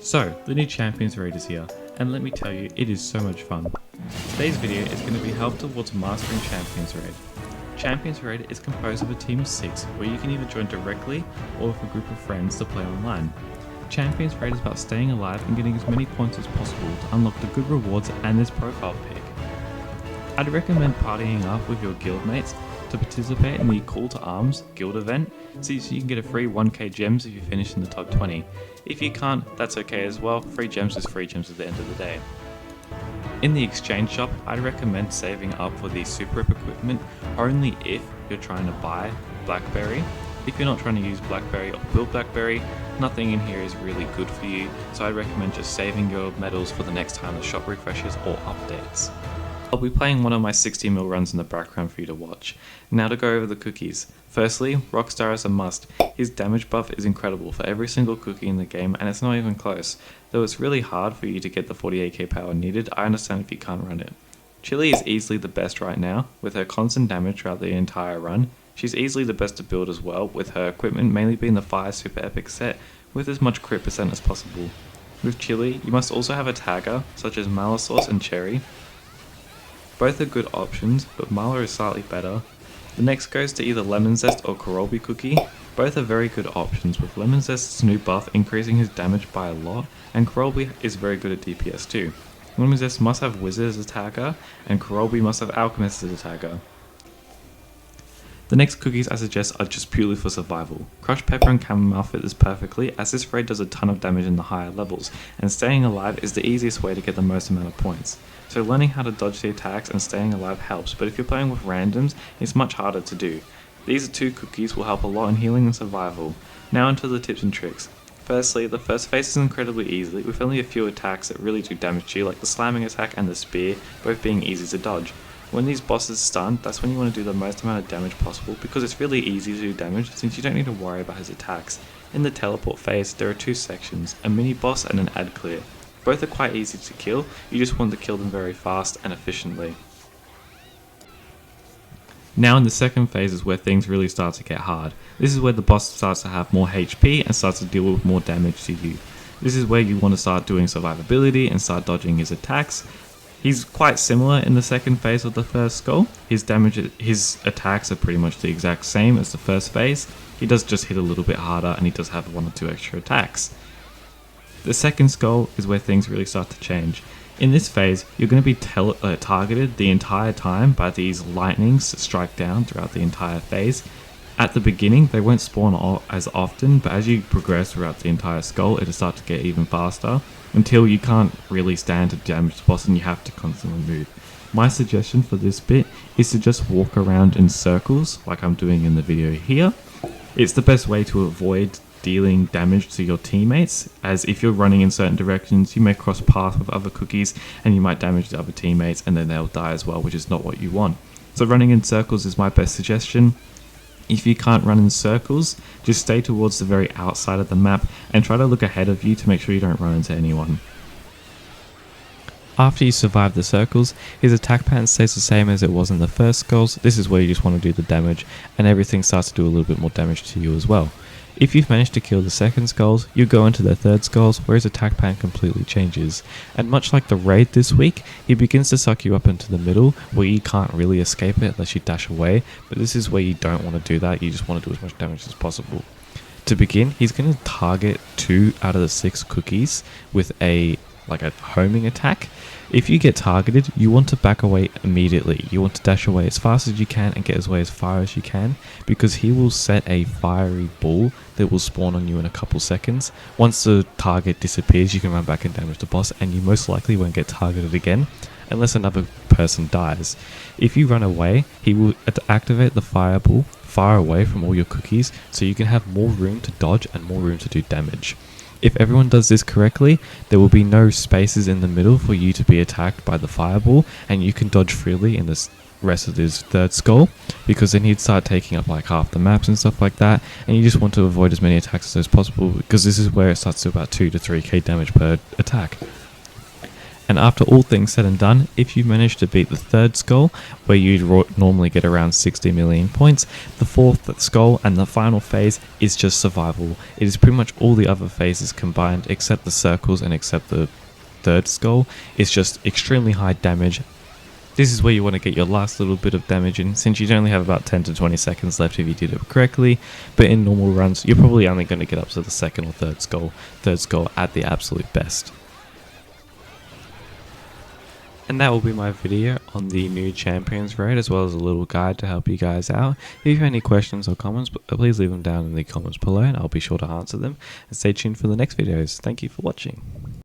So, the new Champions Raid is here, and let me tell you, it is so much fun. Today's video is going to be help towards mastering Champions Raid. Champions Raid is composed of a team of 6, where you can either join directly or with a group of friends to play online. Champions Raid is about staying alive and getting as many points as possible to unlock the good rewards and this profile pic. I'd recommend partying up with your guildmates to participate in the Call to Arms guild event, so you can get a free 1k gems if you finish in the top 20. If you can't, that's okay as well, free gems is free gems at the end of the day. In the exchange shop, I'd recommend saving up for the super rip equipment only if you're trying to buy Blackberry. If you're not trying to use Blackberry or build Blackberry, nothing in here is really good for you, so I'd recommend just saving your medals for the next time the shop refreshes or updates. I'll be playing one of my 60mm runs in the background for you to watch. Now to go over the cookies. Firstly, Rockstar is a must. His damage buff is incredible for every single cookie in the game, and it's not even close. Though it's really hard for you to get the 48k power needed, I understand if you can't run it. Chili is easily the best right now, with her constant damage throughout the entire run. She's easily the best to build as well, with her equipment mainly being the Fire Super Epic set, with as much crit percent as possible. With Chili, you must also have a tagger, such as Malosauce and Cherry. Both are good options, but Marla is slightly better. The next goes to either Lemon Zest or kohlrabi cookie. Both are very good options, with Lemon Zest's new buff increasing his damage by a lot, and kohlrabi is very good at DPS too. Lemon Zest must have Wizard as a tagger, and kohlrabi must have Alchemist as a tagger. The next cookies I suggest are just purely for survival. Crushed Pepper and Chamomile fit this perfectly, as this raid does a ton of damage in the higher levels, and staying alive is the easiest way to get the most amount of points. So learning how to dodge the attacks and staying alive helps, but if you're playing with randoms, it's much harder to do. These two cookies will help a lot in healing and survival. Now onto the tips and tricks. Firstly, the first phase is incredibly easy, with only a few attacks that really do damage to you, like the slamming attack and the spear, both being easy to dodge. When these bosses stun, that's when you want to do the most amount of damage possible, because it's really easy to do damage since you don't need to worry about his attacks. In the teleport phase, there are two sections, a mini boss and an ad clear. Both are quite easy to kill, you just want to kill them very fast and efficiently. Now in the second phase is where things really start to get hard. This is where the boss starts to have more HP and starts to deal with more damage to you. This is where you want to start doing survivability and start dodging his attacks. He's quite similar in the second phase of the first skull. His attacks are pretty much the exact same as the first phase. He does just hit a little bit harder, and he does have 1 or 2 extra attacks. The second skull is where things really start to change. In this phase, you're going to be targeted the entire time by these lightnings that strike down throughout the entire phase. At the beginning, they won't spawn as often, but as you progress throughout the entire skull, it'll start to get even faster, until you can't really stand to damage the boss and you have to constantly move. My suggestion for this bit is to just walk around in circles, like I'm doing in the video here. It's the best way to avoid dealing damage to your teammates, as if you're running in certain directions, you may cross paths with other cookies and you might damage the other teammates and then they'll die as well, which is not what you want. So running in circles is my best suggestion. If you can't run in circles, just stay towards the very outside of the map and try to look ahead of you to make sure you don't run into anyone. After you survive the circles, his attack pattern stays the same as it was in the first skulls. This is where you just want to do the damage, and everything starts to do a little bit more damage to you as well. If you've managed to kill the second skulls, you go into the third skulls where his attack pattern completely changes. And much like the raid this week, he begins to suck you up into the middle where you can't really escape it unless you dash away, but this is where you don't want to do that, you just want to do as much damage as possible. To begin, he's going to target 2 out of the 6 cookies with a homing attack. If you get targeted, you want to back away immediately. You want to dash away as fast as you can and get away as far as you can, because he will set a fiery ball that will spawn on you in a couple seconds. Once the target disappears, you can run back and damage the boss, and you most likely won't get targeted again unless another person dies. If you run away, he will activate the fireball far away from all your cookies, so you can have more room to dodge and more room to do damage. If everyone does this correctly, there will be no spaces in the middle for you to be attacked by the fireball, and you can dodge freely in the rest of this third skull, because then he'd start taking up like half the maps and stuff like that, and you just want to avoid as many attacks as possible, because this is where it starts to about 2 to 3k damage per attack. And after all things said and done, if you manage to beat the third skull, where you'd normally get around 60 million points, the fourth skull and the final phase is just survival. It is pretty much all the other phases combined, except the circles and except the third skull. It's just extremely high damage. This is where you want to get your last little bit of damage in, since you only have about 10 to 20 seconds left if you did it correctly, but in normal runs, you're probably only going to get up to the second or third skull at the absolute best. And that will be my video on the new Champions Raid, as well as a little guide to help you guys out. If you have any questions or comments, please leave them down in the comments below and I'll be sure to answer them. And stay tuned for the next videos. Thank you for watching.